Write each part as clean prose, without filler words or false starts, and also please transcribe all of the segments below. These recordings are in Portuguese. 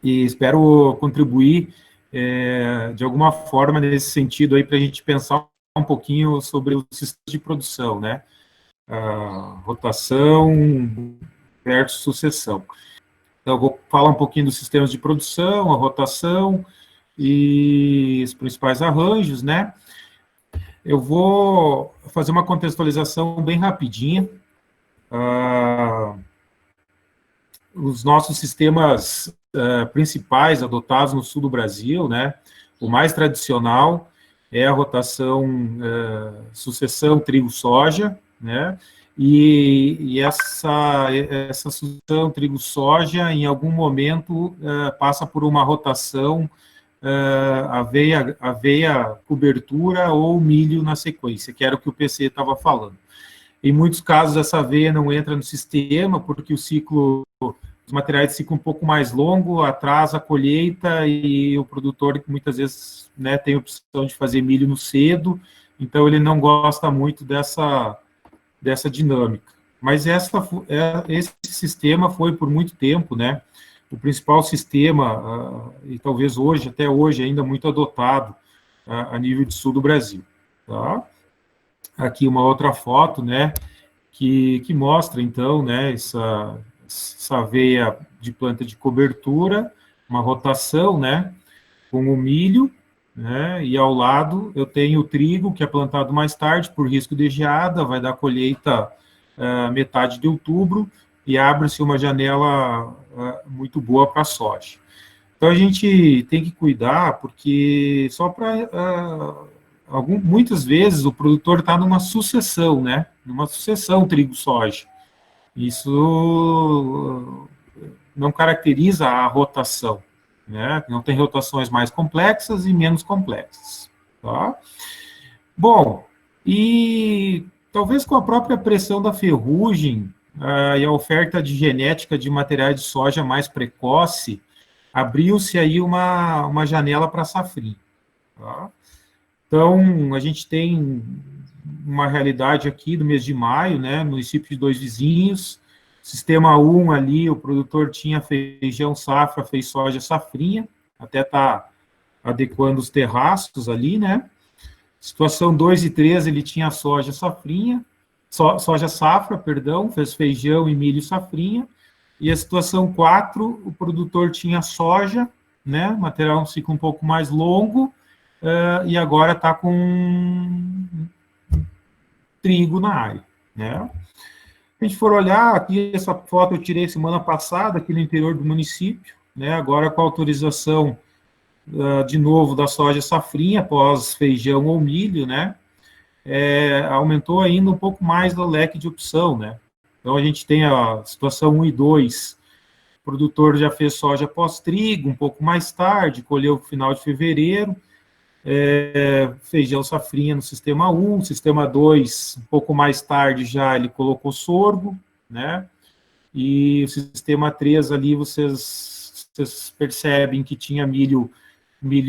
e espero contribuir de alguma forma nesse sentido aí para a gente pensar um pouquinho sobre o sistema de produção, né? Rotação versus sucessão. Então, eu vou falar um pouquinho dos sistemas de produção, a rotação e os principais arranjos, né? Eu vou fazer uma contextualização bem rapidinha. Os nossos sistemas principais adotados no sul do Brasil, né? O mais tradicional é a rotação sucessão trigo-soja, né? E essa sucessão trigo-soja, em algum momento, passa por uma rotação aveia cobertura ou milho na sequência, que era o que o PC estava falando. Em muitos casos, essa aveia não entra no sistema, porque o ciclo, os materiais ficam um pouco mais longo, atrasa a colheita, e o produtor, muitas vezes, né, tem a opção de fazer milho no cedo, então ele não gosta muito dessa dinâmica. Mas esse sistema foi, por muito tempo, né, o principal sistema, e talvez hoje, até hoje, ainda muito adotado a nível de sul do Brasil. Tá? Aqui uma outra foto, né, que mostra, então, né, essa veia de planta de cobertura, uma rotação, né, com o milho, né, e ao lado eu tenho o trigo, que é plantado mais tarde, por risco de geada, vai dar colheita metade de outubro, e abre-se uma janela muito boa para a soja. Então, a gente tem que cuidar, porque só para... muitas vezes o produtor está numa sucessão, né? Numa sucessão trigo-soja. Isso não caracteriza a rotação, né? Não tem rotações mais complexas e menos complexas, tá? Bom, e talvez com a própria pressão da ferrugem e a oferta de genética de materiais de soja mais precoce, abriu-se aí uma janela para safrinha, tá? Então, a gente tem uma realidade aqui do mês de maio, né, município de Dois Vizinhos, sistema 1 ali, o produtor tinha feijão safra, fez soja safrinha, até está adequando os terraços ali, né. Situação 2 e 3, ele tinha soja safrinha, soja safra, perdão, fez feijão e milho safrinha, e a situação 4, o produtor tinha soja, né, material um ciclo um pouco mais longo, e agora está com trigo na área, né. Se a gente for olhar, aqui essa foto eu tirei semana passada, aqui no interior do município, né, agora com a autorização, de novo, da soja safrinha, após feijão ou milho, né, aumentou ainda um pouco mais o leque de opção, né. Então, a gente tem a situação 1 e 2, o produtor já fez soja pós-trigo, um pouco mais tarde, colheu no final de fevereiro, feijão safrinha no sistema 1, sistema 2, um pouco mais tarde já ele colocou sorgo, né, e o sistema 3 ali vocês percebem que tinha milho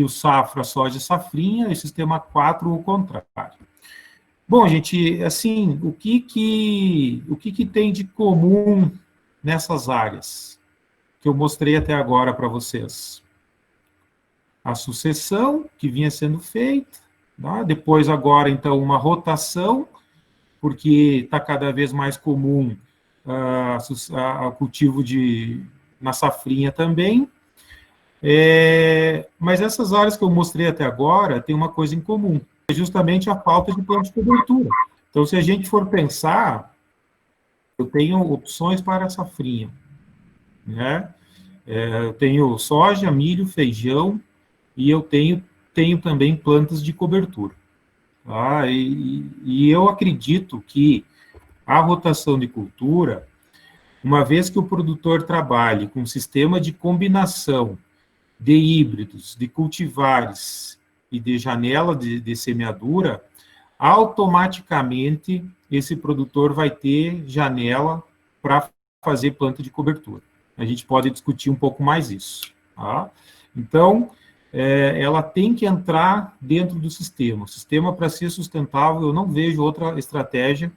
safra, soja safrinha, e o sistema 4 o contrário. Bom, gente, assim, o que tem de comum nessas áreas que eu mostrei até agora para vocês? A sucessão que vinha sendo feita, tá? Depois agora, então, uma rotação, porque está cada vez mais comum o cultivo na safrinha também. Mas essas áreas que eu mostrei até agora têm uma coisa em comum, é justamente a falta de plano de cobertura. Então, se a gente for pensar, eu tenho opções para a safrinha, né? Eu tenho soja, milho, feijão, e eu tenho também plantas de cobertura. Tá? E eu acredito que a rotação de cultura, uma vez que o produtor trabalhe com um sistema de combinação de híbridos, de cultivares e de janela de semeadura, automaticamente esse produtor vai ter janela para fazer planta de cobertura. A gente pode discutir um pouco mais isso. Tá? Então, ela tem que entrar dentro do sistema. O sistema, para ser sustentável, eu não vejo outra estratégia,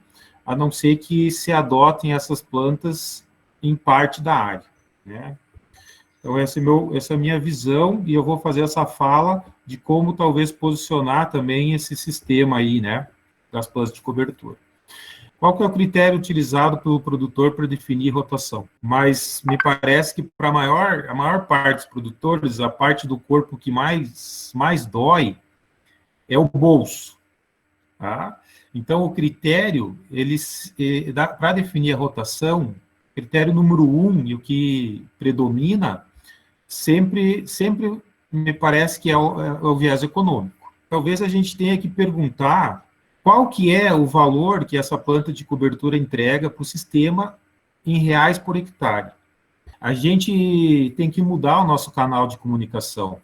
a não ser que se adotem essas plantas em parte da área, né? Então, essa é a minha visão, e eu vou fazer essa fala de como talvez posicionar também esse sistema aí, né, das plantas de cobertura. Qual que é o critério utilizado pelo produtor para definir rotação? Mas me parece que para a maior parte dos produtores, a parte do corpo que mais dói é o bolso, tá? Então, o critério, para definir a rotação, critério número 1, e o que predomina, sempre me parece que é o viés econômico. Talvez a gente tenha que perguntar qual que é o valor que essa planta de cobertura entrega para o sistema em reais por hectare. A gente tem que mudar o nosso canal de comunicação,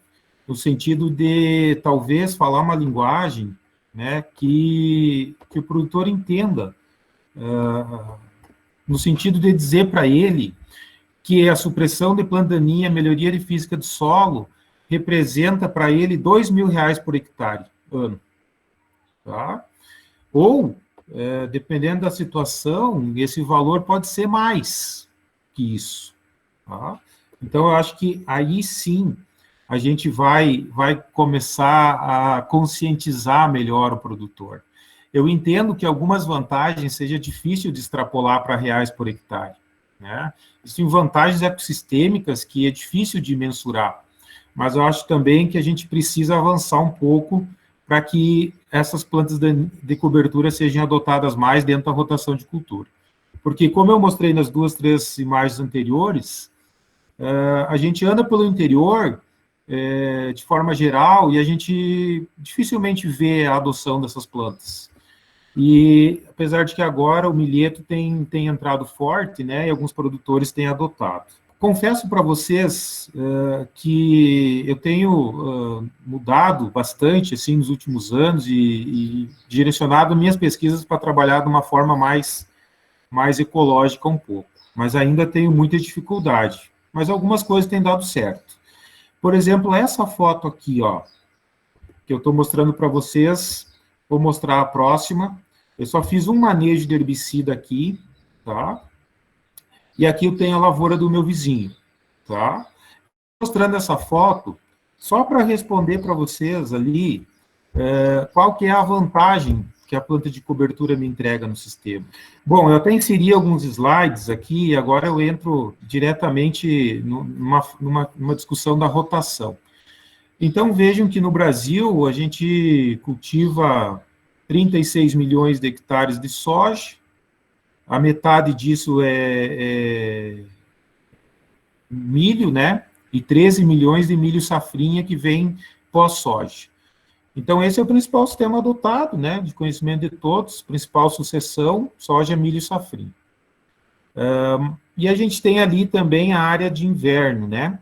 no sentido de, talvez, falar uma linguagem, né, que o produtor entenda, no sentido de dizer para ele que a supressão de planta daninha, a melhoria de física do solo, representa para ele R$ 2.000 por hectare, ano. Tá? Ou, dependendo da situação, esse valor pode ser mais que isso. Tá? Então, eu acho que aí sim a gente vai começar a conscientizar melhor o produtor. Eu entendo que algumas vantagens seja difícil de extrapolar para reais por hectare, né? Existem vantagens ecossistêmicas que é difícil de mensurar, mas eu acho também que a gente precisa avançar um pouco para que essas plantas de cobertura sejam adotadas mais dentro da rotação de cultura. Porque, como eu mostrei nas 2, 3 imagens anteriores, a gente anda pelo interior de forma geral e a gente dificilmente vê a adoção dessas plantas. E, apesar de que agora o milheto tem entrado forte, né, e alguns produtores têm adotado. Confesso para vocês que eu tenho mudado bastante, assim, nos últimos anos e direcionado minhas pesquisas para trabalhar de uma forma mais ecológica um pouco, mas ainda tenho muita dificuldade. Mas algumas coisas têm dado certo. Por exemplo, essa foto aqui, ó, que eu estou mostrando para vocês, vou mostrar a próxima. Eu só fiz um manejo de herbicida aqui, tá? E aqui eu tenho a lavoura do meu vizinho, tá? Mostrando essa foto, só para responder para vocês ali, qual que é a vantagem que a planta de cobertura me entrega no sistema. Bom, eu até inseri alguns slides aqui, e agora eu entro diretamente numa discussão da rotação. Então, vejam que no Brasil, a gente cultiva 36 milhões de hectares de soja, a metade disso é milho, né? E 13 milhões de milho safrinha que vem pós-soja. Então, esse é o principal sistema adotado, né? De conhecimento de todos, principal sucessão, soja, milho e safrinha. E a gente tem ali também a área de inverno, né?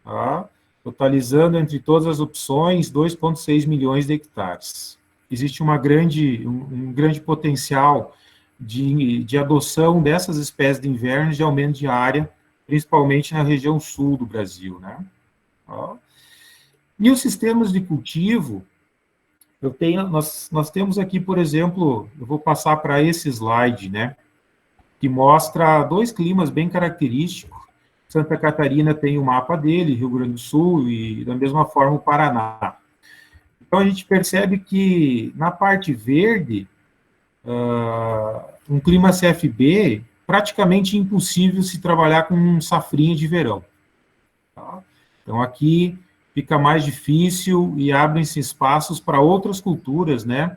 Tá? Totalizando entre todas as opções 2,6 milhões de hectares. Existe um grande potencial de adoção dessas espécies de inverno e de aumento de área, principalmente na região sul do Brasil, né? Tá? E os sistemas de cultivo, nós temos aqui, por exemplo, eu vou passar para esse slide, né? Que mostra 2 climas bem característicos. Santa Catarina tem o mapa dele, Rio Grande do Sul e, da mesma forma, o Paraná. Então, a gente percebe que, na parte verde, um clima CFB, praticamente impossível se trabalhar com um safrinha de verão. Tá? Então, aqui fica mais difícil e abrem-se espaços para outras culturas, né?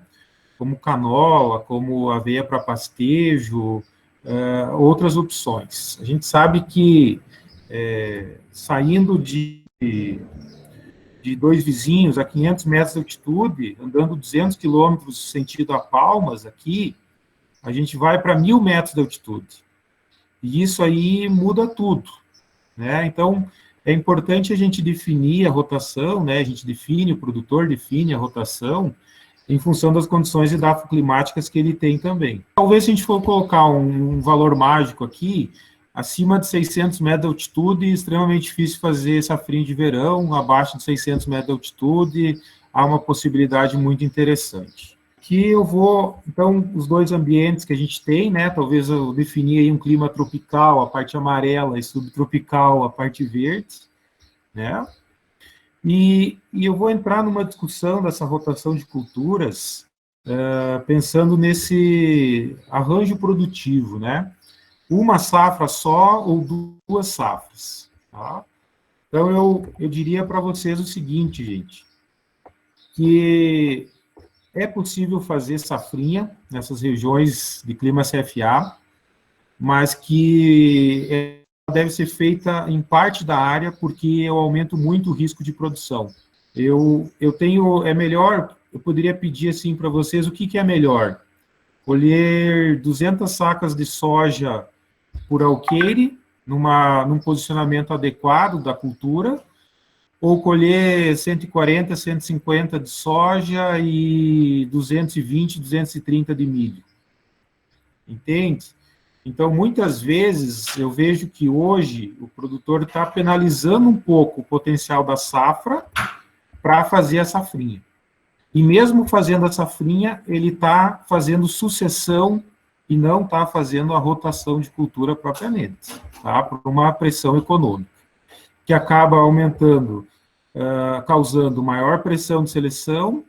Como canola, como aveia para pastejo, outras opções. A gente sabe que saindo de 2 vizinhos a 500 metros de altitude, andando 200 quilômetros sentido a Palmas aqui, a gente vai para 1.000 metros de altitude. E isso aí muda tudo, né? Então, é importante a gente definir a rotação, né? A gente define, o produtor define a rotação em função das condições edafoclimáticas que ele tem também. Talvez, se a gente for colocar um valor mágico aqui, acima de 600 metros de altitude, extremamente difícil fazer safrinha de verão, abaixo de 600 metros de altitude, há uma possibilidade muito interessante. Que eu vou, então, os 2 ambientes que a gente tem, né, talvez eu definir aí um clima tropical, a parte amarela, e subtropical, a parte verde. né? E eu vou entrar numa discussão dessa rotação de culturas, pensando nesse arranjo produtivo, né? Uma safra só ou duas safras, tá? Então, eu diria para vocês o seguinte, gente, que é possível fazer safrinha nessas regiões de clima CFA, mas que deve ser feita em parte da área, porque eu aumento muito o risco de produção. Eu tenho, é melhor, eu poderia pedir assim para vocês, o que é melhor? Colher 200 sacas de soja por alqueire, num posicionamento adequado da cultura, ou colher 140, 150 de soja e 220, 230 de milho. Entende? Então, muitas vezes, eu vejo que hoje o produtor está penalizando um pouco o potencial da safra para fazer a safrinha. E mesmo fazendo a safrinha, ele está fazendo sucessão e não está fazendo a rotação de cultura propriamente, tá? Por uma pressão econômica, que acaba aumentando, causando maior pressão de seleção,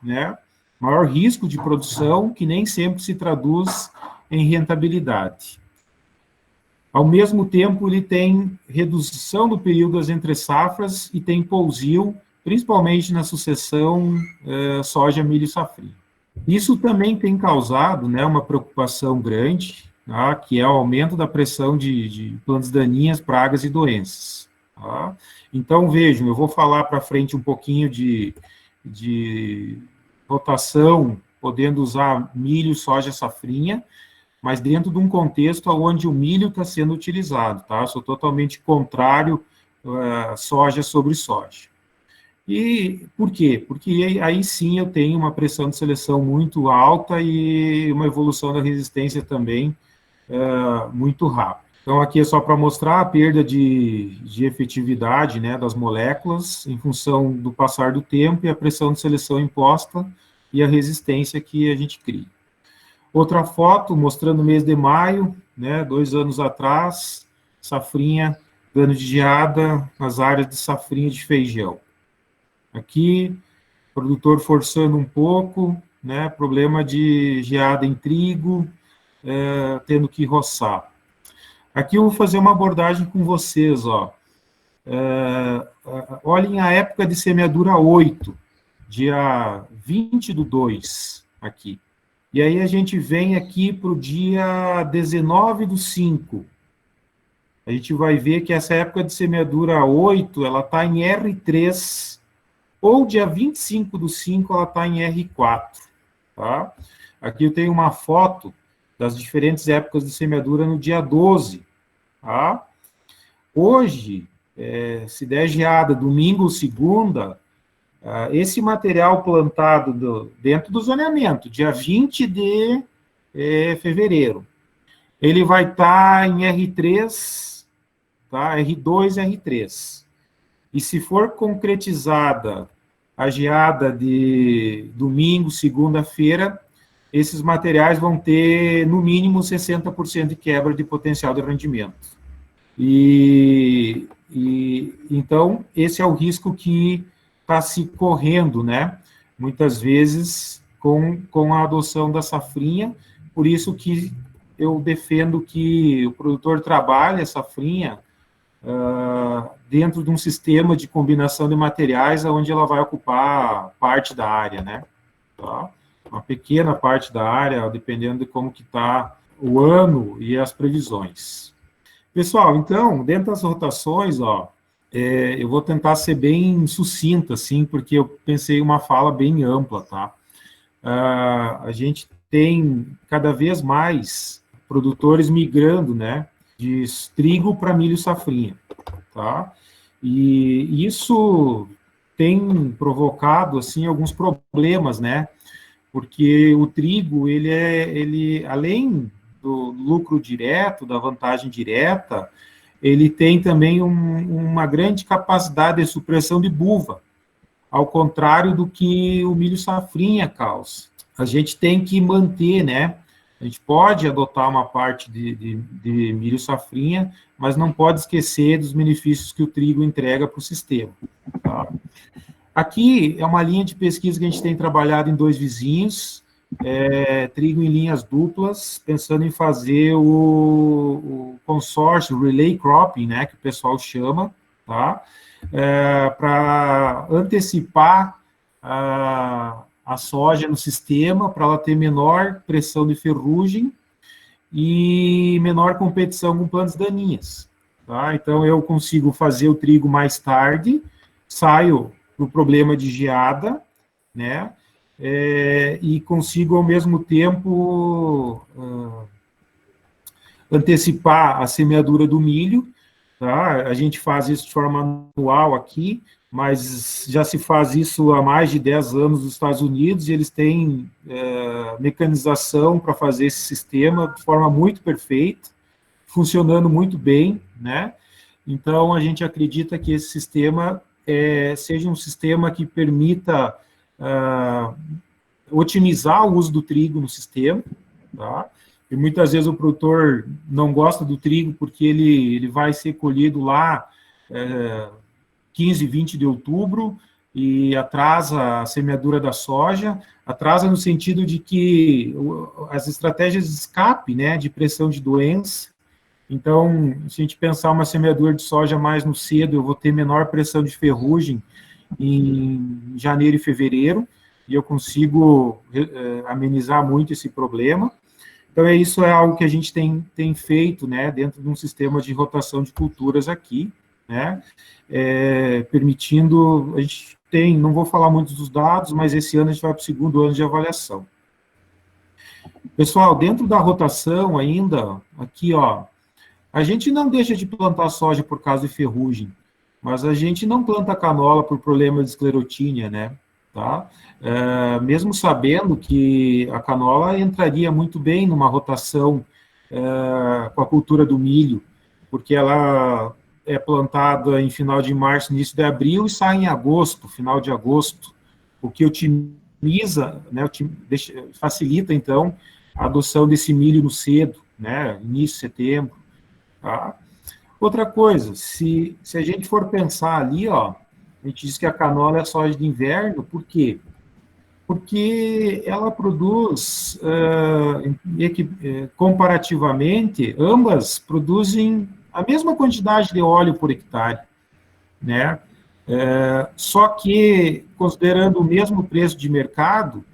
né? Maior risco de produção, que nem sempre se traduz em rentabilidade. Ao mesmo tempo, ele tem redução do período das entre-safras e tem pousio, principalmente na sucessão soja, milho e safrinha. Isso também tem causado, né, uma preocupação grande, tá, que é o aumento da pressão de plantas daninhas, pragas e doenças. Tá? Então, vejam, eu vou falar para frente um pouquinho de rotação, podendo usar milho, soja, safrinha, mas dentro de um contexto onde o milho está sendo utilizado, tá? Eu sou totalmente contrário soja sobre soja. E por quê? Porque aí sim eu tenho uma pressão de seleção muito alta e uma evolução da resistência também muito rápida. Então, aqui é só para mostrar a perda de efetividade, né, das moléculas em função do passar do tempo e a pressão de seleção imposta e a resistência que a gente cria. Outra foto mostrando o mês de maio, né, 2 anos atrás, safrinha, dano de geada nas áreas de safrinha de feijão. Aqui, produtor forçando um pouco, né, problema de geada em trigo, tendo que roçar. Aqui eu vou fazer uma abordagem com vocês, ó. Olhem a época de semeadura 8, dia 20/2, aqui. E aí a gente vem aqui para o dia 19/5. A gente vai ver que essa época de semeadura 8, ela está em R3, ou dia 25/5, ela está em R4. Tá? Aqui eu tenho uma foto das diferentes épocas de semeadura no dia 12. Tá? Hoje, se der geada domingo ou segunda, esse material plantado dentro do zoneamento, dia 20 de fevereiro, ele vai estar em R3, tá? R2, R3. E se for concretizada a geada de domingo, segunda-feira, esses materiais vão ter, no mínimo, 60% de quebra de potencial de rendimento. Então, esse é o risco que está se correndo, né? Muitas vezes, com a adoção da safrinha, por isso que eu defendo que o produtor trabalhe a safrinha dentro de um sistema de combinação de materiais, onde ela vai ocupar parte da área, né? Tá? Uma pequena parte da área, dependendo de como que está o ano e as previsões. Pessoal, então, dentro das rotações, ó, eu vou tentar ser bem sucinto, assim, porque eu pensei em uma fala bem ampla, tá? A gente tem cada vez mais produtores migrando, né, de trigo para milho safrinha, tá? E isso tem provocado, assim, alguns problemas, né? Porque o trigo, ele além do lucro direto, da vantagem direta, ele tem também uma grande capacidade de supressão de buva, ao contrário do que o milho safrinha causa. A gente tem que manter, né, A gente pode adotar uma parte de milho safrinha, mas não pode esquecer dos benefícios que o trigo entrega para o sistema. Tá? Aqui é uma linha de pesquisa que a gente tem trabalhado em 2 vizinhos, trigo em linhas duplas, pensando em fazer o consórcio, o relay cropping, né, que o pessoal chama, tá? Para antecipar a soja no sistema, para ela ter menor pressão de ferrugem e menor competição com plantas daninhas. Tá? Então, eu consigo fazer o trigo mais tarde, saio do problema de geada, né? E consigo, ao mesmo tempo, antecipar a semeadura do milho. Tá? A gente faz isso de forma anual aqui, mas já se faz isso há mais de 10 anos nos Estados Unidos, e eles têm mecanização para fazer esse sistema de forma muito perfeita, funcionando muito bem, né? Então, a gente acredita que esse sistema seja um sistema que permita otimizar o uso do trigo no sistema, tá? E muitas vezes o produtor não gosta do trigo porque ele vai ser colhido lá 15, 20 de outubro e atrasa a semeadura da soja, atrasa no sentido de que as estratégias de escape, né, de pressão de doença. Então, se a gente pensar uma semeadura de soja mais no cedo, eu vou ter menor pressão de ferrugem em janeiro e fevereiro, e eu consigo amenizar muito esse problema. Então, isso é algo que a gente tem feito, né, dentro de um sistema de rotação de culturas aqui, né, permitindo, a gente tem, não vou falar muito dos dados, mas esse ano a gente vai para o 2º ano de avaliação. Pessoal, dentro da rotação ainda, aqui, ó, a gente não deixa de plantar soja por causa de ferrugem, mas a gente não planta canola por problema de esclerotínia, né? Tá? Mesmo sabendo que a canola entraria muito bem numa rotação com a cultura do milho, porque ela é plantada em final de março, início de abril, e sai em agosto, final de agosto, o que otimiza, né, facilita, então, a adoção desse milho no cedo, né, início de setembro. Tá? Outra coisa, se a gente for pensar ali, ó, a gente diz que a canola é soja de inverno, por quê? Porque ela produz, comparativamente, ambas produzem a mesma quantidade de óleo por hectare, né? Só que, considerando o mesmo preço de mercado,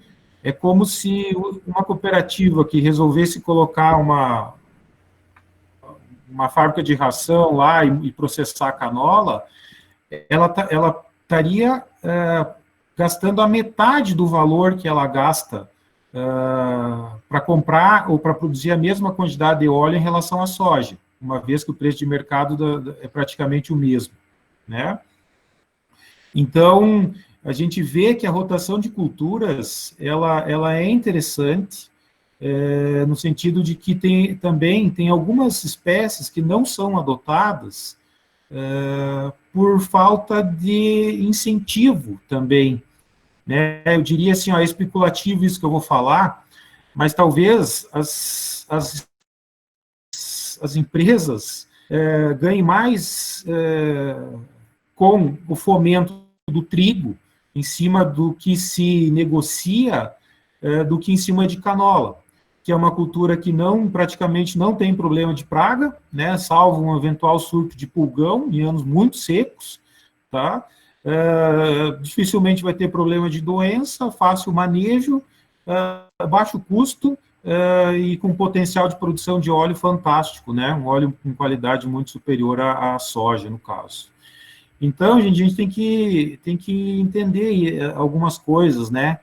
é como se uma cooperativa que resolvesse colocar uma fábrica de ração lá e processar a canola, ela estaria gastando a metade do valor que ela gasta para comprar ou para produzir a mesma quantidade de óleo em relação à soja, uma vez que o preço de mercado é praticamente o mesmo, né? Então, a gente vê que a rotação de culturas, ela é interessante, no sentido de que também tem algumas espécies que não são adotadas por falta de incentivo também, né? Eu diria assim, ó, é especulativo isso que eu vou falar, mas talvez as empresas ganhem mais com o fomento do trigo em cima do que se negocia do que em cima de canola, que é uma cultura que praticamente não tem problema de praga, né, salvo um eventual surto de pulgão em anos muito secos, tá? Dificilmente vai ter problema de doença, fácil manejo, baixo custo e com potencial de produção de óleo fantástico, né? Um óleo com qualidade muito superior à soja, no caso. Então, gente, a gente tem que entender algumas coisas, né?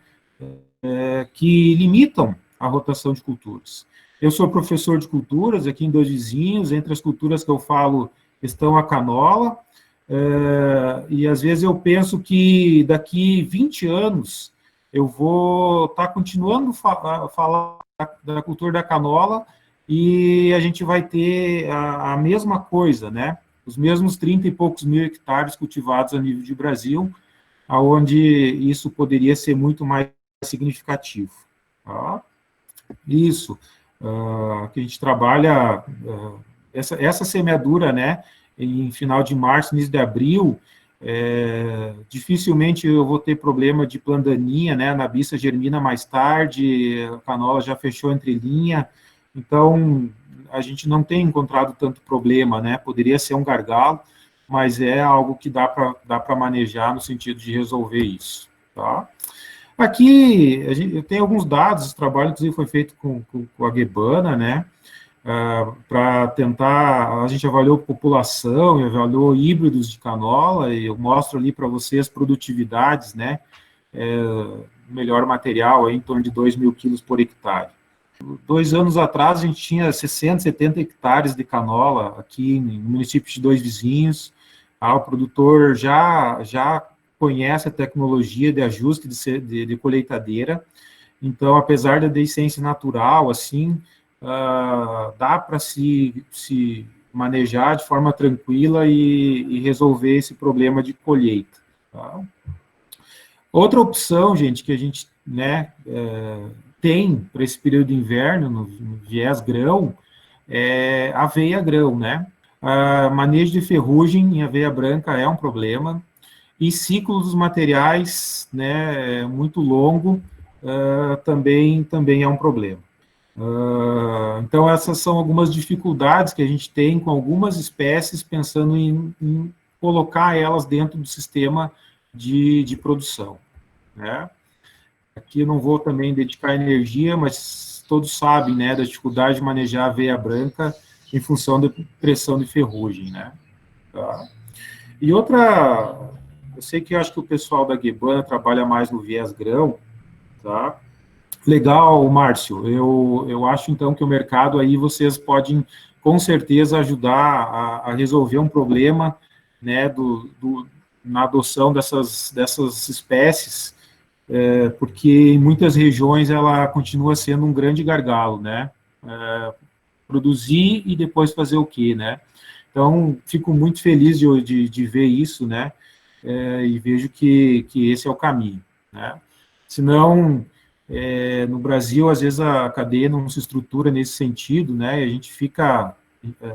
Que limitam a rotação de culturas. Eu sou professor de culturas aqui em 2 vizinhos, entre as culturas que eu falo estão a canola, e às vezes eu penso que daqui 20 anos eu vou estar continuando a falar da cultura da canola e a gente vai ter a mesma coisa, né? Os mesmos 30 e poucos mil hectares cultivados a nível de Brasil, aonde isso poderia ser muito mais significativo. Tá? Isso. que a gente trabalha essa semeadura, né, em final de março, início de abril, dificilmente eu vou ter problema de plandaninha, né, na biça germina mais tarde, a canola já fechou entre linha, então a gente não tem encontrado tanto problema, né, poderia ser um gargalo, mas é algo que dá para manejar no sentido de resolver isso, tá? Aqui, eu tenho alguns dados, o trabalho, inclusive, foi feito com a Guebana, né, para tentar, a gente avaliou população, avaliou híbridos de canola, e eu mostro ali para vocês produtividades, né, melhor material, aí, em torno de 2.000 quilos por hectare. 2 anos atrás, a gente tinha 60, 70 hectares de canola aqui no município de Dois Vizinhos, o produtor já conhece a tecnologia de ajuste de colheitadeira, então, apesar da deiscência natural, assim, dá para se manejar de forma tranquila e resolver esse problema de colheita. Tá? Outra opção, gente, que a gente, né, tem para esse período de inverno, no viés grão, é aveia grão, né? Manejo de ferrugem em aveia branca é um problema, e ciclo dos materiais, né, muito longo, também é um problema. Então, essas são algumas dificuldades que a gente tem com algumas espécies, pensando em colocar elas dentro do sistema de produção, né? Aqui eu não vou também dedicar energia, mas todos sabem, né, da dificuldade de manejar a aveia branca em função da pressão de ferrugem, né? Tá? E outra, eu sei que eu acho que o pessoal da Guebana trabalha mais no viés grão, tá? Legal, Márcio. Eu acho, então, que o mercado aí vocês podem, com certeza, ajudar a resolver um problema, né, na adoção dessas espécies, porque em muitas regiões ela continua sendo um grande gargalo, né? Produzir e depois fazer o quê, né? Então, fico muito feliz de ver isso, né? E vejo que esse é o caminho, né? Senão, no Brasil, às vezes a cadeia não se estrutura nesse sentido, né? E a gente fica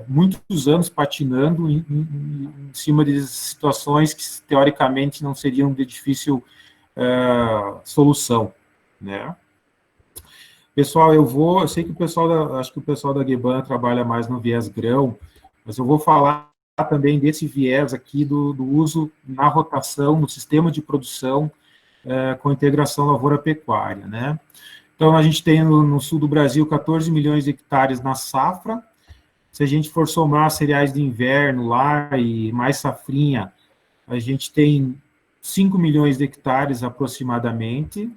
muitos anos patinando em cima de situações que, teoricamente, não seriam de difícil solução, né? Pessoal, eu sei que acho que o pessoal da Guebana trabalha mais no viés grão, mas eu vou falar também desse viés aqui do uso na rotação, no sistema de produção, com integração lavoura-pecuária, né? Então, a gente tem no sul do Brasil 14 milhões de hectares na safra. Se a gente for somar cereais de inverno lá e mais safrinha, a gente tem 5 milhões de hectares aproximadamente,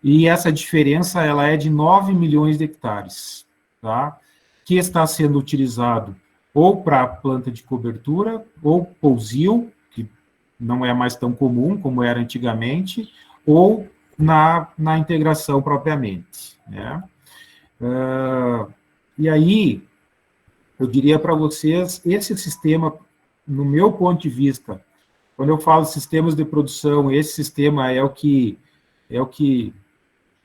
e essa diferença ela é de 9 milhões de hectares, tá? Que está sendo utilizado ou para planta de cobertura, ou pousio, que não é mais tão comum como era antigamente, ou na integração propriamente, né? E aí, eu diria para vocês, esse sistema, no meu ponto de vista, quando eu falo sistemas de produção, esse sistema é o que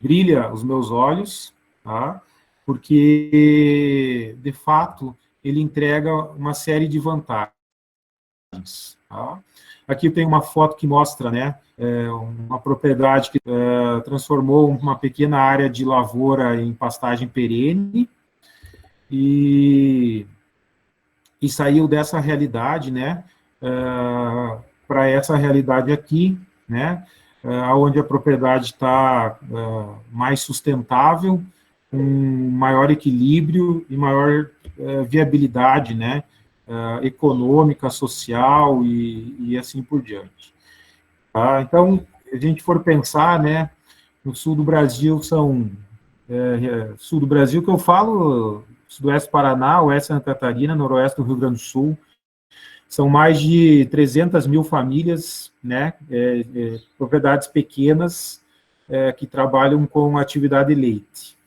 brilha os meus olhos, tá? Porque, de fato, ele entrega uma série de vantagens. Tá? Aqui tem uma foto que mostra, né, uma propriedade que transformou uma pequena área de lavoura em pastagem perene e saiu dessa realidade, né, para essa realidade aqui, né, onde a propriedade está mais sustentável, com maior equilíbrio e maior viabilidade, né, econômica, social e assim por diante. Tá? Então, se a gente for pensar, né, no sul do Brasil sul do Brasil que eu falo, sudoeste do Paraná, oeste de Santa Catarina, noroeste do Rio Grande do Sul, são mais de 300 mil famílias, né, propriedades pequenas que trabalham com atividade leite,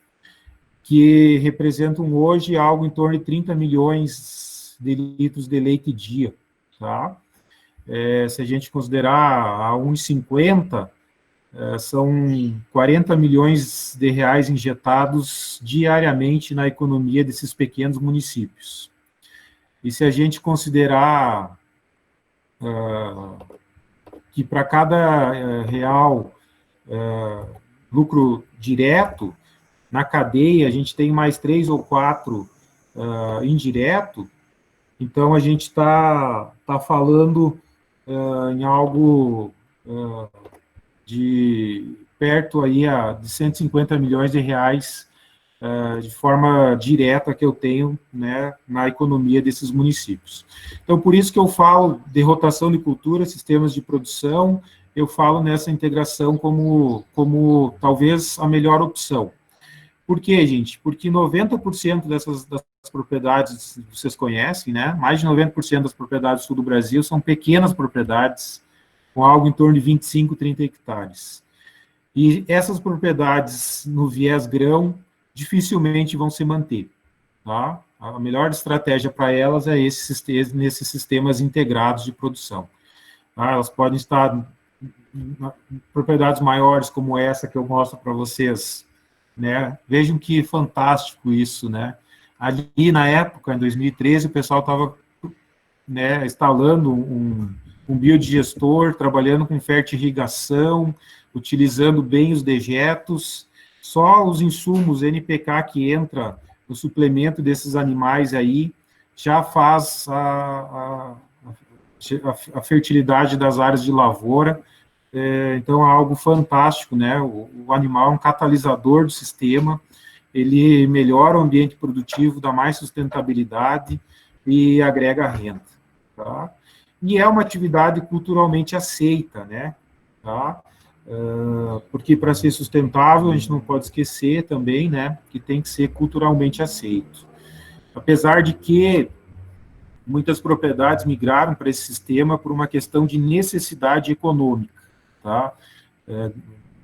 que representam hoje algo em torno de 30 milhões de litros de leite dia, tá? Se a gente considerar a 1,50, são 40 milhões de reais injetados diariamente na economia desses pequenos municípios. E se a gente considerar que para cada real lucro direto, na cadeia a gente tem mais 3 ou 4 indireto, então a gente está falando em algo de perto aí de 150 milhões de reais de forma direta que eu tenho, né, na economia desses municípios. Então, por isso que eu falo de rotação de cultura, sistemas de produção, eu falo nessa integração como talvez a melhor opção. Por quê, gente? Porque 90% das propriedades, vocês conhecem, né? Mais de 90% das propriedades do sul do Brasil são pequenas propriedades, com algo em torno de 25, 30 hectares. E essas propriedades, no viés grão, dificilmente vão se manter. Tá? A melhor estratégia para elas é nesses sistemas integrados de produção. Tá? Elas podem estar em propriedades maiores, como essa que eu mostro para vocês. Né? Vejam que fantástico isso. Né? Ali, na época, em 2013, o pessoal estava, né, instalando um biodigestor, trabalhando com fertirrigação, utilizando bem os dejetos. Só os insumos NPK que entra no suplemento desses animais aí já faz a fertilidade das áreas de lavoura. Então, é algo fantástico, né? O animal é um catalisador do sistema, ele melhora o ambiente produtivo, dá mais sustentabilidade e agrega renda. Tá? E é uma atividade culturalmente aceita, né? Tá? Porque para ser sustentável, a gente não pode esquecer também, né, que tem que ser culturalmente aceito. Apesar de que muitas propriedades migraram para esse sistema por uma questão de necessidade econômica, tá?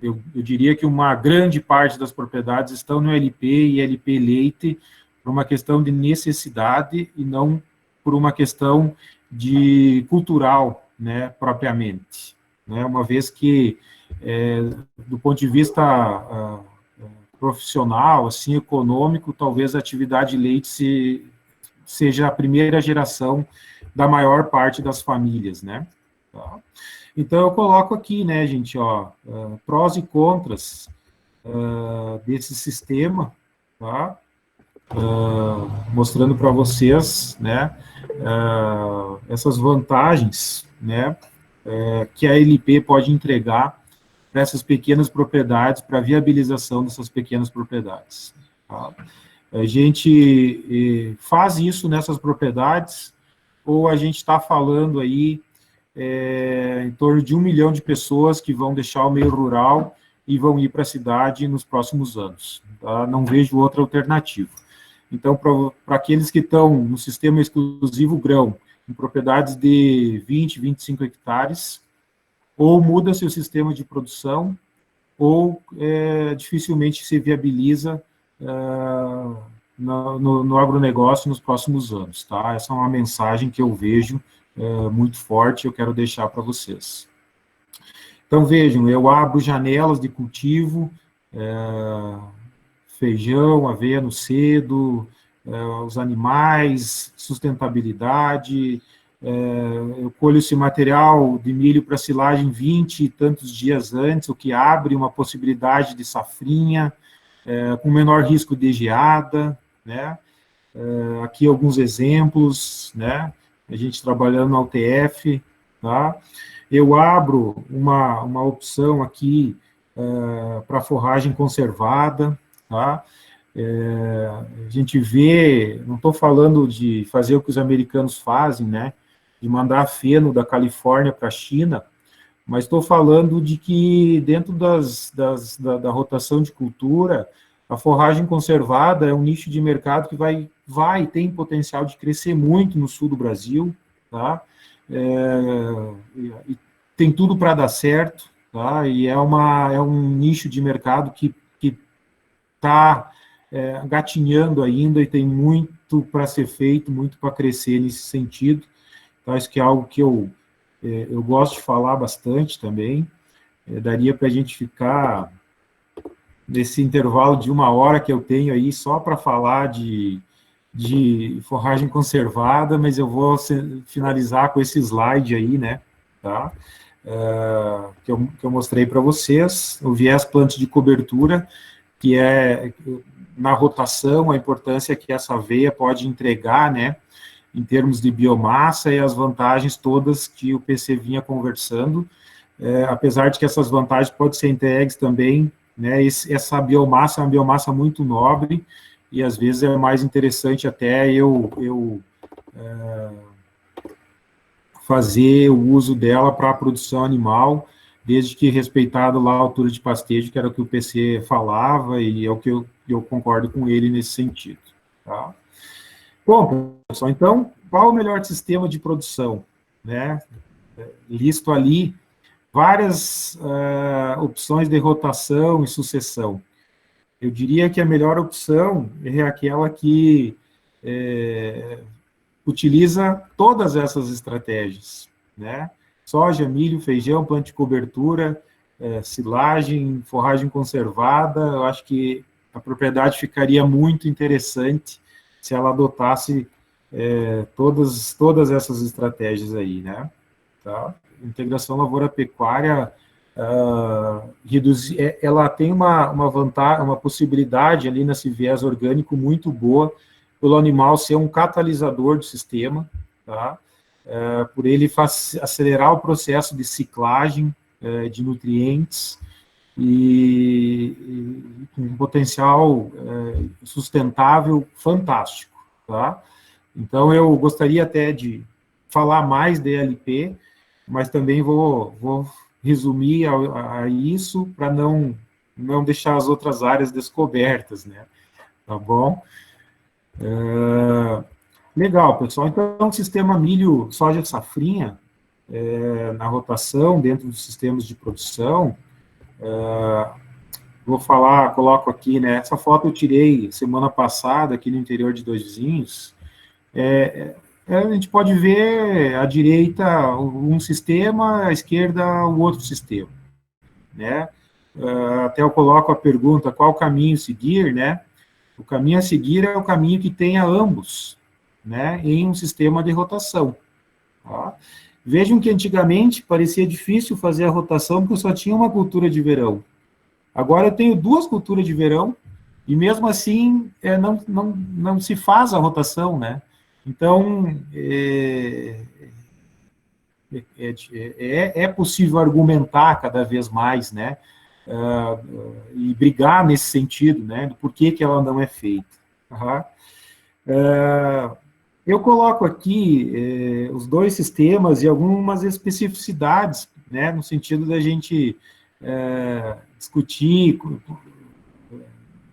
Eu diria que uma grande parte das propriedades estão no LP e LP Leite por uma questão de necessidade e não por uma questão de cultural, né, propriamente. Né, uma vez que, do ponto de vista profissional, assim, econômico, talvez a atividade leite seja a primeira geração da maior parte das famílias, né? Tá? Então, eu coloco aqui, né, gente, ó, prós e contras desse sistema, tá? Mostrando para vocês, né, essas vantagens, né, que a LP pode entregar para essas pequenas propriedades, para a viabilização dessas pequenas propriedades. Tá? A gente faz isso nessas propriedades, ou a gente está falando aí em torno de 1 milhão de pessoas que vão deixar o meio rural e vão ir para a cidade nos próximos anos. Tá? Não vejo outra alternativa. Então, para aqueles que estão no sistema exclusivo grão, em propriedades de 20, 25 hectares, ou muda-se o sistema de produção, ou dificilmente se viabiliza no agronegócio nos próximos anos. Tá? Essa é uma mensagem que eu vejo muito forte, eu quero deixar para vocês. Então, vejam, eu abro janelas de cultivo, feijão, aveia no cedo, os animais, sustentabilidade, eu colho esse material de milho para silagem 20 e tantos dias antes, o que abre uma possibilidade de safrinha, com menor risco de geada, né? Aqui alguns exemplos, né? A gente trabalhando na UTF, tá? Eu abro uma opção aqui para forragem conservada, tá? A gente vê, não estou falando de fazer o que os americanos fazem, né? De mandar feno da Califórnia para a China, mas estou falando de que dentro da rotação de cultura, a forragem conservada é um nicho de mercado que tem potencial de crescer muito no sul do Brasil, tá? E tem tudo para dar certo, tá? E é um nicho de mercado que está gatinhando ainda e tem muito para ser feito, muito para crescer nesse sentido. Então, isso que é algo que eu gosto de falar bastante também. daria para a gente ficar nesse intervalo de 1 hora que eu tenho aí só para falar de forragem conservada, mas eu vou finalizar com esse slide aí, né, tá? Que eu mostrei para vocês, o viés plantio de cobertura, que é, na rotação, a importância que essa aveia pode entregar, né, em termos de biomassa e as vantagens todas que o PC vinha conversando, apesar de que essas vantagens podem ser entregues também, né, essa biomassa é uma biomassa muito nobre, e às vezes é mais interessante até eu fazer o uso dela para a produção animal, desde que respeitado lá a altura de pastejo, que era o que o PC falava, e é o que eu concordo com ele nesse sentido. Tá? Bom, pessoal, então, qual o melhor sistema de produção? Né? Listo ali várias opções de rotação e sucessão. Eu diria que a melhor opção é aquela que utiliza todas essas estratégias, né? Soja, milho, feijão, plantio de cobertura, silagem, forragem conservada. Eu acho que a propriedade ficaria muito interessante se ela adotasse todas essas estratégias aí, né? Tá? Integração lavoura-pecuária ela tem uma vantagem, uma possibilidade ali nesse viés orgânico muito boa, pelo animal ser um catalisador do sistema, tá? Por ele acelerar o processo de ciclagem de nutrientes e um potencial sustentável fantástico, tá? Então, eu gostaria até de falar mais de ELP, mas também vou resumir a isso para não deixar as outras áreas descobertas, né? Tá bom? Legal, pessoal. Então, o sistema milho, soja, safrinha, na rotação, dentro dos sistemas de produção, vou falar, coloco aqui, né? Essa foto eu tirei semana passada, aqui no interior de Dois Vizinhos. A gente pode ver à direita um sistema, à esquerda o outro sistema, né? Até eu coloco a pergunta, qual caminho seguir, né? O caminho a seguir é o caminho que tenha ambos, né, em um sistema de rotação. Tá? Vejam que antigamente parecia difícil fazer a rotação porque eu só tinha uma cultura de verão. Agora eu tenho 2 culturas de verão e mesmo assim não se faz a rotação, né? Então, é possível argumentar cada vez mais, né? E brigar nesse sentido, né? Do porquê que ela não é feita. Uhum. Eu coloco aqui os 2 sistemas e algumas especificidades, né? No sentido da gente discutir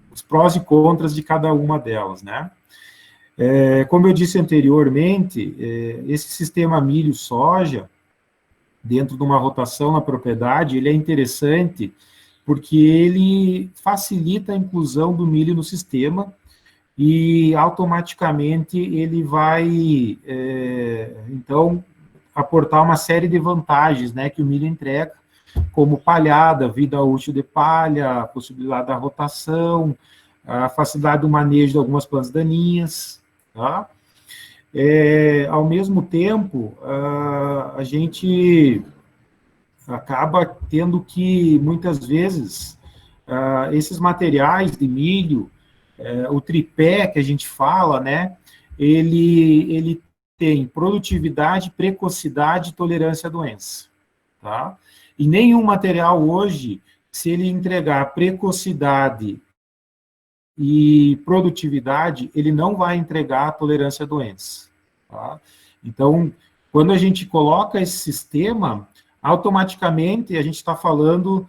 os prós e contras de cada uma delas, né? Como eu disse anteriormente, esse sistema milho-soja, dentro de uma rotação na propriedade, ele é interessante porque ele facilita a inclusão do milho no sistema e automaticamente ele vai, então, aportar uma série de vantagens, né, que o milho entrega, como palhada, vida útil de palha, a possibilidade da rotação, a facilidade do manejo de algumas plantas daninhas, tá? Ao mesmo tempo, a gente acaba tendo que, muitas vezes, esses materiais de milho, o tripé que a gente fala, né, ele tem produtividade, precocidade e tolerância à doença, tá? E nenhum material hoje, se ele entregar precocidade e produtividade, ele não vai entregar tolerância à doença, tá? Então, quando a gente coloca esse sistema, automaticamente a gente está falando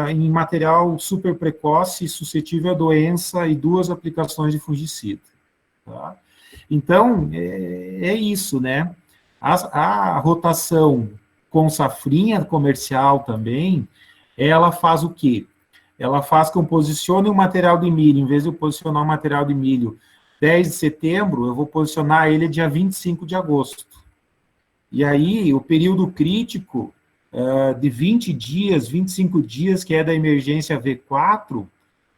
em material super precoce, suscetível à doença e 2 aplicações de fungicida. Tá? Então, é isso, né? A rotação com safrinha comercial também, ela faz o quê? Ela faz que eu posicione o material de milho, em vez de eu posicionar o material de milho 10 de setembro, eu vou posicionar ele dia 25 de agosto. E aí, o período crítico de 20 dias, 25 dias, que é da emergência V4,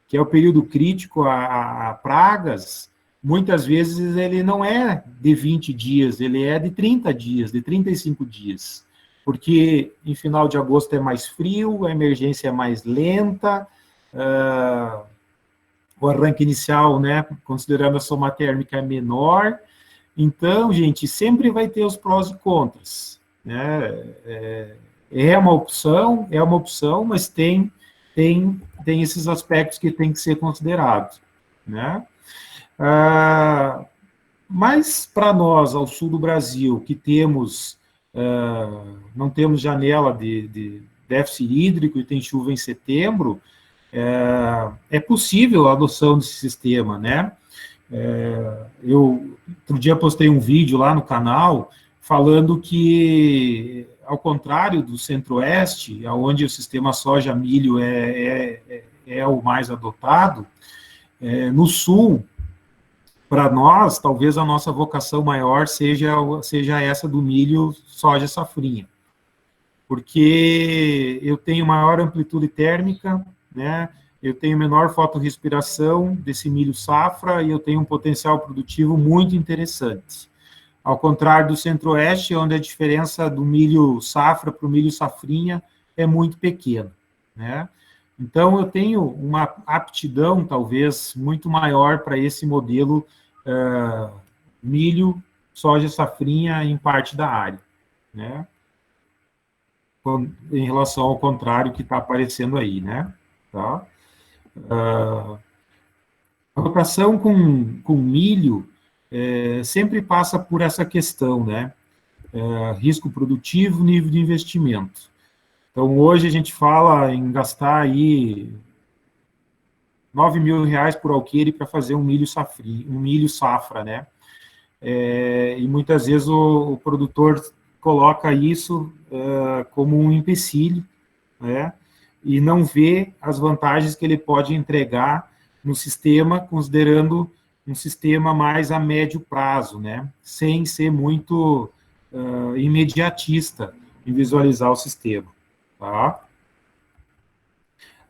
que é o período crítico a pragas, muitas vezes ele não é de 20 dias, ele é de 30 dias, de 35 dias. Porque em final de agosto é mais frio, a emergência é mais lenta, o arranque inicial, né, considerando a soma térmica, é menor. Então, gente, sempre vai ter os prós e contras, né? É uma opção, mas tem esses aspectos que tem que ser considerados, né? Mas para nós, ao sul do Brasil, que temos, não temos janela de déficit hídrico e tem chuva em setembro, é possível a adoção desse sistema, né? Eu, outro dia, postei um vídeo lá no canal falando que, ao contrário do centro-oeste, onde o sistema soja-milho é o mais adotado, no sul, para nós, talvez a nossa vocação maior seja essa do milho soja-safrinha, porque eu tenho maior amplitude térmica, né? Eu tenho menor fotorrespiração desse milho safra e eu tenho um potencial produtivo muito interessante. Ao contrário do centro-oeste, onde a diferença do milho safra para o milho safrinha é muito pequena, né? Então, eu tenho uma aptidão, talvez, muito maior para esse modelo milho, soja, safrinha em parte da área, né? Em relação ao contrário que está aparecendo aí, né? Tá? A rotação com milho sempre passa por essa questão, né? Risco produtivo, nível de investimento. Então, hoje a gente fala em gastar aí R$ 9.000 por alqueire para fazer um milho safra, né? E muitas vezes o produtor coloca isso como um empecilho, né? E não vê as vantagens que ele pode entregar no sistema, considerando um sistema mais a médio prazo, né? Sem ser muito imediatista em visualizar o sistema, tá?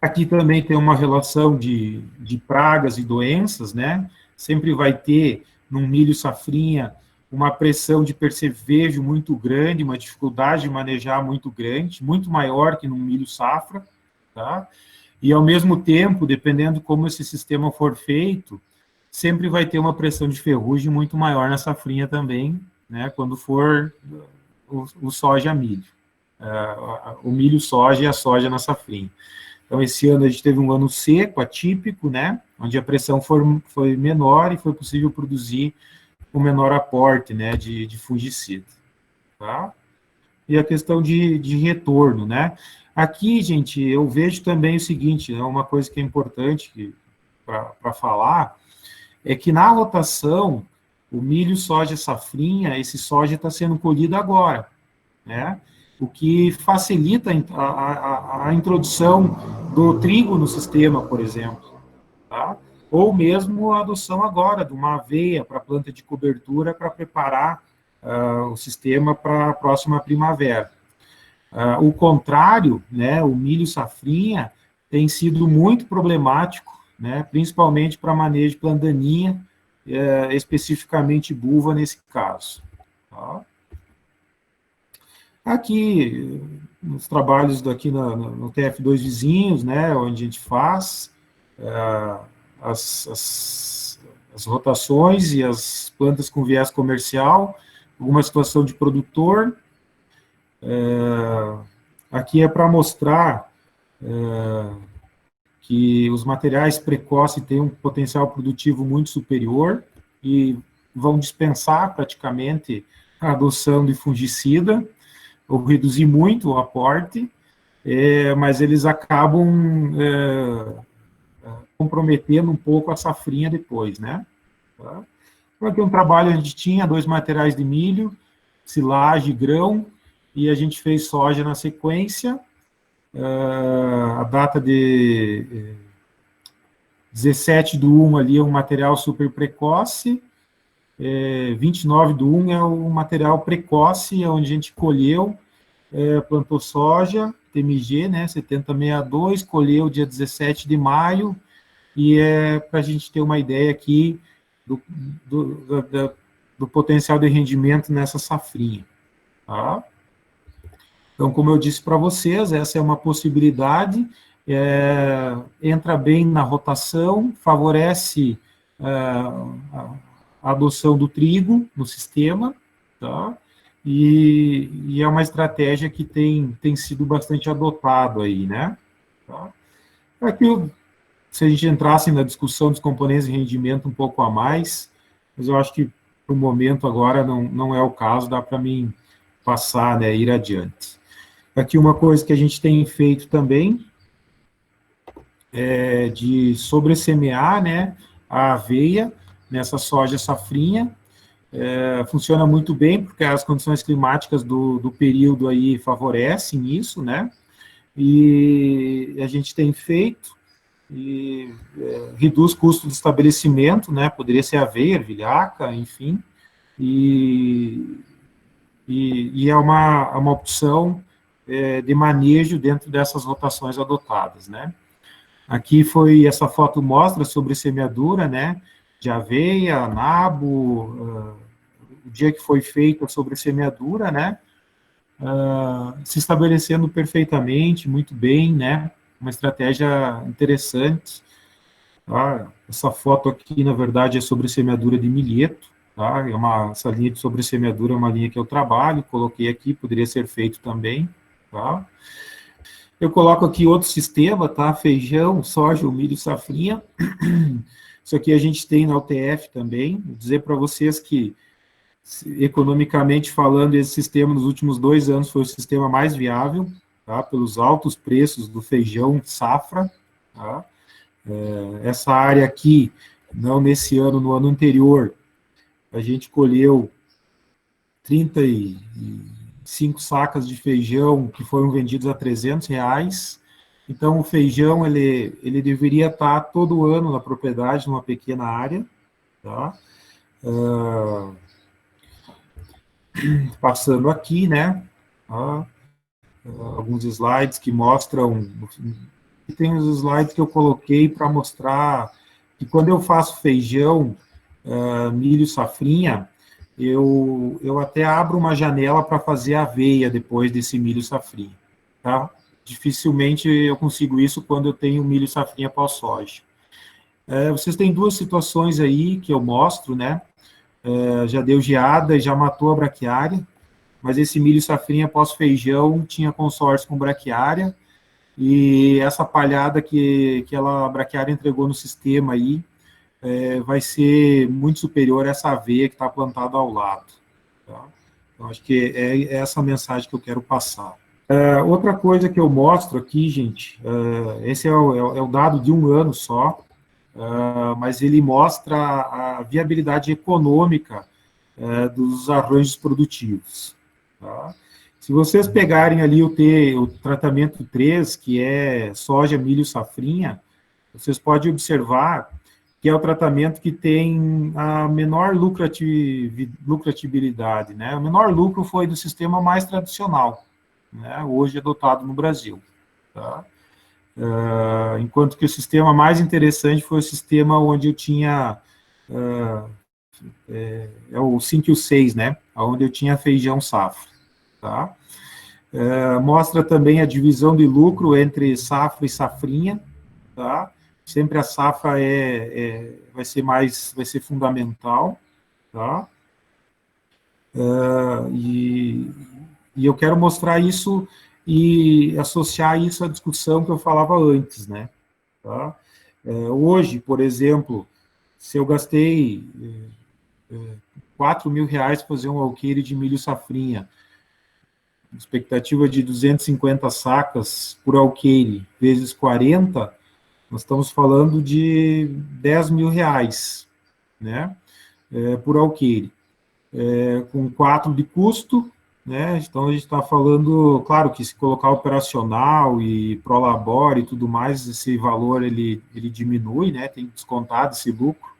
Aqui também tem uma relação de pragas e doenças, né? Sempre vai ter, num milho safrinha, uma pressão de percevejo muito grande, uma dificuldade de manejar muito grande, muito maior que num milho safra, tá? E, ao mesmo tempo, dependendo como esse sistema for feito, sempre vai ter uma pressão de ferrugem muito maior na safrinha também, né? Quando for o soja-milho. O milho-soja e a soja na safrinha. Então, esse ano a gente teve um ano seco, atípico, né? Onde a pressão foi menor e foi possível produzir um menor aporte, né, de fungicida, tá? E a questão de retorno, né? Aqui, gente, eu vejo também o seguinte, né, uma coisa que é importante para falar, é que na rotação, o milho, soja, safrinha, esse soja está sendo colhido agora, né? O que facilita a introdução do trigo no sistema, por exemplo, tá? Ou mesmo a adoção agora de uma aveia para planta de cobertura para preparar o sistema para a próxima primavera. O contrário, né, o milho safrinha tem sido muito problemático, né, principalmente para manejo de plantaninha, especificamente buva nesse caso. Tá? Aqui, nos trabalhos daqui no TF2 Vizinhos, né, onde a gente faz as rotações e as plantas com viés comercial, alguma situação de produtor. Aqui é para mostrar que os materiais precoces têm um potencial produtivo muito superior e vão dispensar praticamente a adoção de fungicida, ou reduzir muito o aporte, mas eles acabam comprometendo um pouco a safrinha depois, né? Tá? Então, aqui um trabalho, a gente tinha 2 materiais de milho, silagem, grão, e a gente fez soja na sequência. A data de 17/1 ali é um material super precoce, 29/1 é o material precoce, onde a gente colheu plantou soja, TMG, né, 7062, colheu dia 17 de maio, e para a gente ter uma ideia aqui do, do potencial de rendimento nessa safrinha. Tá? Então, como eu disse para vocês, essa é uma possibilidade, entra bem na rotação, favorece a adoção do trigo no sistema, tá? E é uma estratégia que tem sido bastante adotado aí, né? Tá? Aqui, se a gente entrasse na discussão dos componentes de rendimento um pouco a mais, mas eu acho que, para o momento agora, não é o caso, dá para mim passar, né, ir adiante. Aqui uma coisa que a gente tem feito também é de sobressemear, né, a aveia nessa soja safrinha. Funciona muito bem, porque as condições climáticas do período aí favorecem isso, né? E a gente tem feito e reduz custo de estabelecimento, né? Poderia ser aveia, ervilhaca, enfim. E é uma opção de manejo dentro dessas rotações adotadas, né? Aqui essa foto mostra sobre semeadura, né? De aveia, nabo, o dia que foi feita sobre semeadura, né? Se estabelecendo perfeitamente, muito bem, né? Uma estratégia interessante. Tá? Essa foto aqui, na verdade, é sobre semeadura de milheto, tá? Essa linha de sobre semeadura é uma linha que eu trabalho, coloquei aqui, poderia ser feito também, tá? Eu coloco aqui outro sistema, tá? Feijão, soja, milho, safrinha. Isso aqui a gente tem na UTF também. Vou dizer para vocês que, economicamente falando, esse sistema nos últimos 2 anos foi o sistema mais viável, tá? Pelos altos preços do feijão safra, tá? Essa área aqui, não nesse ano, no ano anterior, a gente colheu 35 sacas de feijão que foram vendidos a R$ 300. Então, o feijão, ele deveria estar todo ano na propriedade, numa pequena área, tá? Passando aqui, né? Alguns slides que mostram. E tem os slides que eu coloquei para mostrar que quando eu faço feijão, milho, safrinha, eu até abro uma janela para fazer aveia depois desse milho safrinha, tá? Dificilmente eu consigo isso quando eu tenho milho safrinha pós-soja. Vocês têm 2 situações aí que eu mostro, né? Já deu geada e já matou a braquiária, mas esse milho safrinha pós-feijão tinha consórcio com braquiária, e essa palhada que a braquiária entregou no sistema aí vai ser muito superior a essa aveia que está plantada ao lado. Tá? Então, acho que é essa a mensagem que eu quero passar. Outra coisa que eu mostro aqui, gente, esse é o dado de 1 ano só, mas ele mostra a viabilidade econômica dos arranjos produtivos. Tá? Se vocês pegarem ali o tratamento 3, que é soja, milho, safrinha, vocês podem observar que é o tratamento que tem a menor lucratibilidade, né? O menor lucro foi do sistema mais tradicional, né? Hoje adotado no Brasil. Tá? Enquanto que o sistema mais interessante foi o sistema onde eu tinha o 5 e o 6, né? Onde eu tinha feijão safra. Tá? Mostra também a divisão de lucro entre safra e safrinha, tá? Sempre a safra vai ser fundamental, tá? E eu quero mostrar isso e associar isso à discussão que eu falava antes, né? Tá? Hoje, por exemplo, se eu gastei R$ 4.000 para fazer um alqueire de milho safrinha, expectativa de 250 sacas por alqueire, vezes 40, nós estamos falando de R$ 10.000, né, por alqueire. Com 4 de custo, né, então a gente está falando, claro que se colocar operacional e prolabore e tudo mais, esse valor ele diminui, né, tem descontado esse lucro,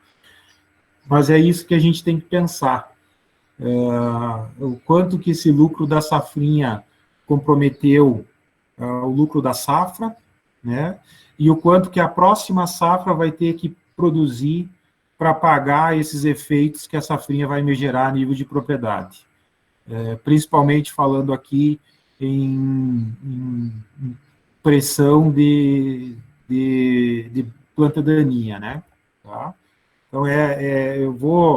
mas é isso que a gente tem que pensar. O quanto que esse lucro da safrinha comprometeu o lucro da safra, né? E o quanto que a próxima safra vai ter que produzir para pagar esses efeitos que a safrinha vai me gerar a nível de propriedade. Principalmente falando aqui em pressão de planta daninha, né? Tá? Então, eu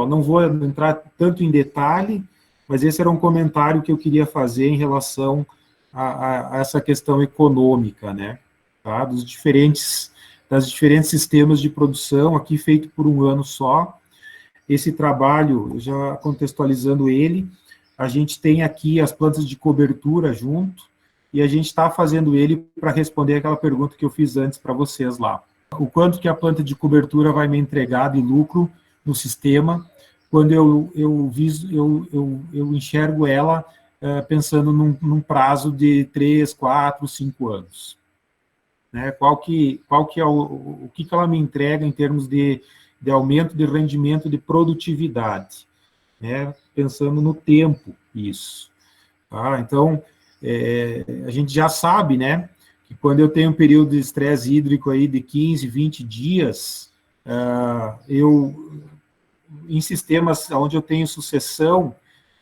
não vou entrar tanto em detalhe, mas esse era um comentário que eu queria fazer em relação a essa questão econômica, né? Tá? Das diferentes sistemas de produção, aqui feito por um ano só. Esse trabalho, já contextualizando ele, a gente tem aqui as plantas de cobertura junto, e a gente está fazendo ele para responder aquela pergunta que eu fiz antes para vocês lá. O quanto que a planta de cobertura vai me entregar de lucro no sistema, quando eu enxergo ela pensando num prazo de 3, 4, 5 anos. Né? Qual que é o que ela me entrega em termos de aumento de rendimento, de produtividade, né? Pensando no tempo, isso. Tá? Então, a gente já sabe, né, que quando eu tenho um período de estresse hídrico aí de 15, 20 dias, em sistemas onde eu tenho sucessão,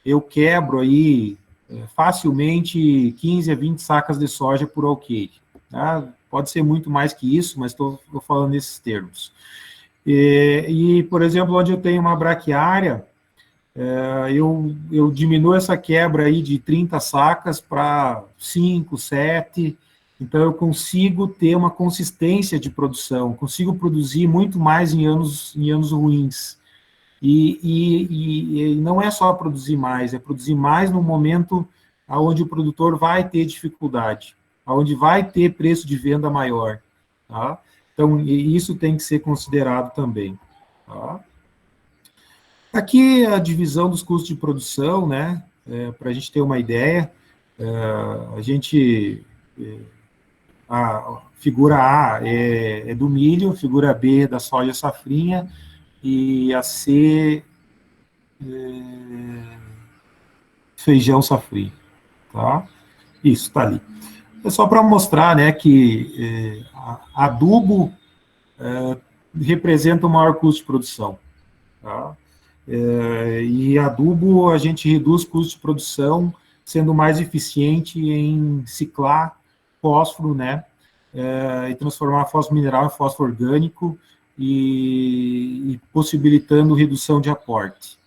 eu quebro aí facilmente 15 a 20 sacas de soja por alqueire. Tá? Pode ser muito mais que isso, mas estou falando nesses termos. Por exemplo, onde eu tenho uma braquiária, eu diminuo essa quebra aí de 30 sacas para 5, 7, então eu consigo ter uma consistência de produção, consigo produzir muito mais em anos ruins. E não é só produzir mais, é produzir mais no momento onde o produtor vai ter dificuldade, onde vai ter preço de venda maior. Tá? Então, isso tem que ser considerado também. Tá? Aqui a divisão dos custos de produção, né, para a gente ter uma ideia, a figura A é do milho, figura B da soja safrinha, e a C feijão safrinha, tá? Isso, está ali. É só para mostrar, né, que adubo representa o maior custo de produção, tá? E adubo, a gente reduz o custo de produção, sendo mais eficiente em ciclar fósforo, né, e transformar fósforo mineral em fósforo orgânico e possibilitando redução de aporte.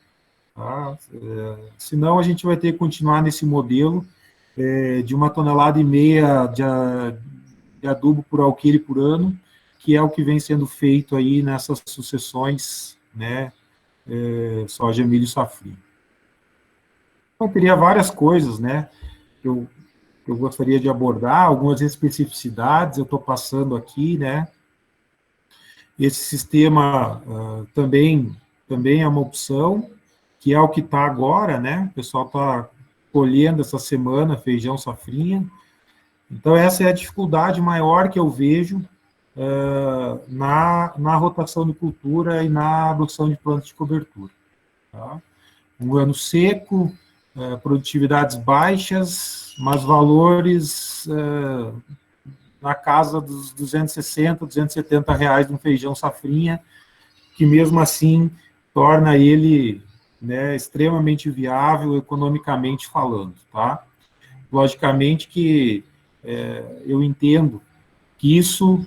Tá? Senão, a gente vai ter que continuar nesse modelo de 1,5 tonelada de adubo por alqueire por ano, que é o que vem sendo feito aí nessas sucessões, né, soja, milho e safrinha. Então, teria várias coisas, né, que eu gostaria de abordar, algumas especificidades, eu estou passando aqui, né. Esse sistema também é uma opção, que é o que está agora, né, o pessoal está colhendo essa semana feijão safrinha. Então, essa é a dificuldade maior que eu vejo na rotação de cultura e na adoção de plantas de cobertura. Tá? Um ano seco, produtividades baixas, mas valores na casa dos 260, 270 reais de um feijão safrinha, que mesmo assim torna ele, né, extremamente viável economicamente falando. Tá? Logicamente que eu entendo que isso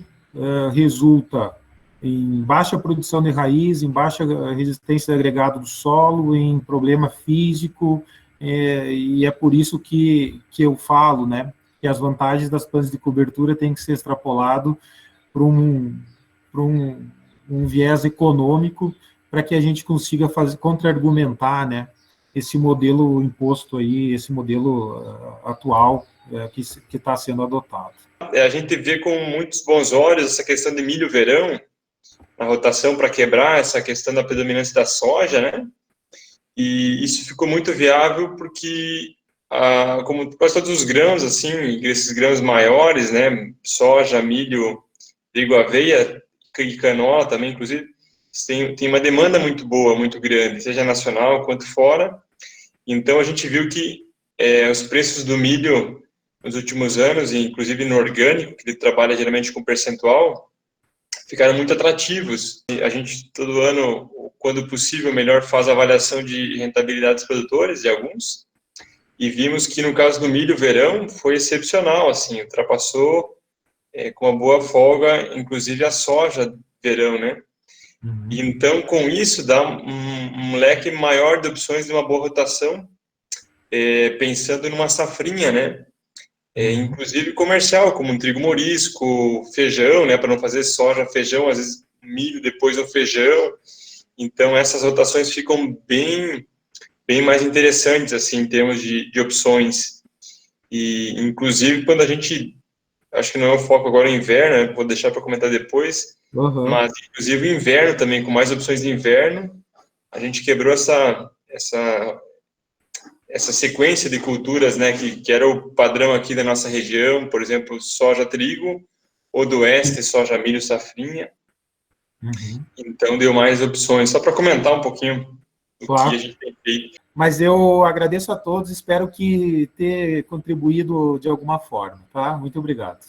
resulta em baixa produção de raiz, em baixa resistência de agregado do solo, em problema físico, e é por isso que eu falo, né, que as vantagens das plantas de cobertura têm que ser extrapolado para um viés econômico, para que a gente consiga contra-argumentar, né, esse modelo imposto aí, esse modelo atual que está sendo adotado. A gente vê com muitos bons olhos essa questão de milho-verão, na rotação para quebrar essa questão da predominância da soja, né? E isso ficou muito viável porque, como quase todos os grãos, assim, esses grãos maiores, né? Soja, milho, trigo, aveia e canola também, inclusive, tem uma demanda muito boa, muito grande, seja nacional quanto fora. Então, a gente viu que os preços do milho nos últimos anos, e inclusive no orgânico, que ele trabalha geralmente com percentual, ficaram muito atrativos. E a gente, todo ano, quando possível, melhor faz a avaliação de rentabilidade dos produtores, de alguns, e vimos que no caso do milho verão foi excepcional, assim, ultrapassou com uma boa folga, inclusive a soja verão, né? Uhum. E então, com isso, dá um leque maior de opções de uma boa rotação, pensando numa safrinha, né? Inclusive comercial, como um trigo morisco, feijão, né? Para não fazer soja, feijão, às vezes milho depois no feijão. Então, essas rotações ficam bem mais interessantes, assim, em termos de opções. E, inclusive, quando a gente, acho que não é o foco agora, é inverno, né? Vou deixar para comentar depois, mas, inclusive, o inverno também, com mais opções de inverno, a gente quebrou essa sequência de culturas, né, que era o padrão aqui da nossa região, por exemplo, soja, trigo, ou do oeste, soja, milho, safrinha. Uhum. Então, deu mais opções. Só para comentar um pouquinho do que a gente tem feito. Mas eu agradeço a todos, espero que ter contribuído de alguma forma, tá? Muito obrigado.